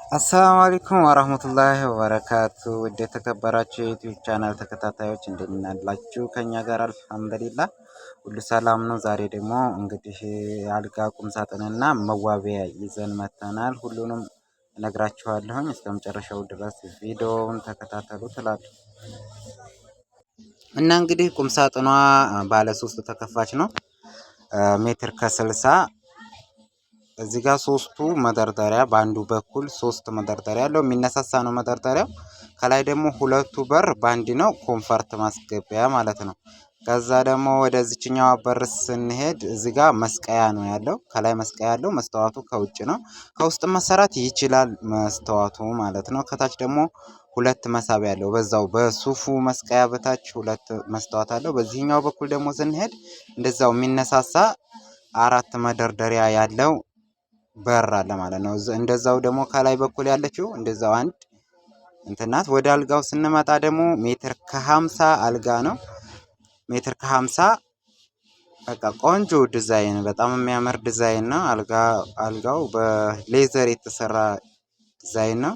አሰላሙ አለይኩም ወራህመቱላሂ ወበረካቱ። ውድ የተከበራችሁ የዩቲዩብ ቻናል ተከታታዮች እንደምን አላችሁ? ከኛ ጋር አልሐምዱሊላህ ሁሉ ሰላም ነው። ዛሬ ደግሞ እንግዲህ አልጋ ቁም ሳጥንና መዋቢያ ይዘን መጥተናል። ሁሉንም እነግራችኋለሁኝ እስከ መጨረሻው ድረስ ቪዲዮውን ተከታተሉ ትላለሁ። እና እንግዲህ ቁም ሳጥኗ ባለ 3 ተከፋች ነው። ሜትር ከ60 እዚህ ጋር ሶስቱ መደርደሪያ በአንዱ በኩል 3 መደርደሪያ ያለው የሚነሳሳ ነው መደርደሪያው። ከላይ ደግሞ ሁለቱ በር ባንድ ነው ኮንፈርት ማስገቢያ ማለት ነው። ከዛ ደግሞ ወደዚህኛው በር ስንሄድ እዚህ ጋር መስቀያ ነው ያለው። ከላይ መስቀያ ያለው መስተዋቱ ከውጭ ነው። ከውስጥ መሰራት ይችላል መስተዋቱ ማለት ነው። ከታች ደግሞ ሁለት መሳቢያ ያለው በዛው በሱፉ መስቀያ በታች ሁለት መስተዋት አለው። በዚህኛው በኩል ደግሞ ስንሄድ እንደዛው የሚነሳሳ 4 መደርደሪያ ያለው በር አለ ማለት ነው። እንደዛው ደግሞ ከላይ በኩል ያለችው እንደዛው አንድ እንትናት። ወደ አልጋው ስንመጣ ደግሞ ሜትር ከ50 አልጋ ነው። ሜትር ከ50 በቃ ቆንጆ ዲዛይን፣ በጣም የሚያምር ዲዛይን ነው። አልጋው በሌዘር የተሰራ ዲዛይን ነው።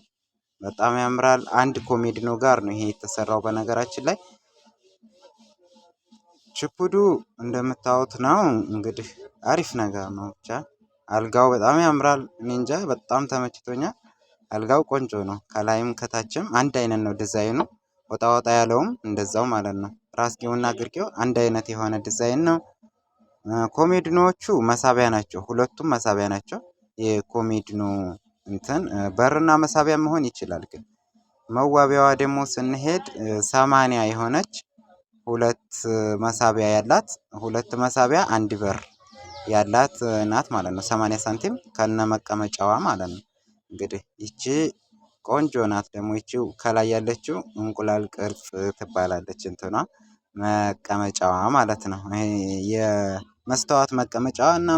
በጣም ያምራል። አንድ ኮሜዲኖ ጋር ነው ይሄ የተሰራው። በነገራችን ላይ ችፑዱ እንደምታዩት ነው። እንግዲህ አሪፍ ነገር ነው። ብቻ አልጋው በጣም ያምራል። እኔ እንጃ በጣም ተመችቶኛል። አልጋው ቆንጆ ነው። ከላይም ከታችም አንድ አይነት ነው ዲዛይኑ። ወጣ ወጣ ያለውም እንደዛው ማለት ነው። ራስጌውና ግርጌው አንድ አይነት የሆነ ዲዛይን ነው። ኮሜዲኖቹ መሳቢያ ናቸው። ሁለቱም መሳቢያ ናቸው። የኮሜዲኖ እንትን በርና መሳቢያ መሆን ይችላል። ግን መዋቢያዋ ደግሞ ስንሄድ 80 የሆነች ሁለት መሳቢያ ያላት፣ ሁለት መሳቢያ አንድ በር ያላት ናት ማለት ነው። 80 ሳንቲም ከነ መቀመጫዋ ማለት ነው። እንግዲህ ይቺ ቆንጆ ናት። ደግሞ ይቺ ከላይ ያለችው እንቁላል ቅርጽ ትባላለች። እንትኗ መቀመጫዋ ማለት ነው። ይሄ የመስተዋት መቀመጫዋ እና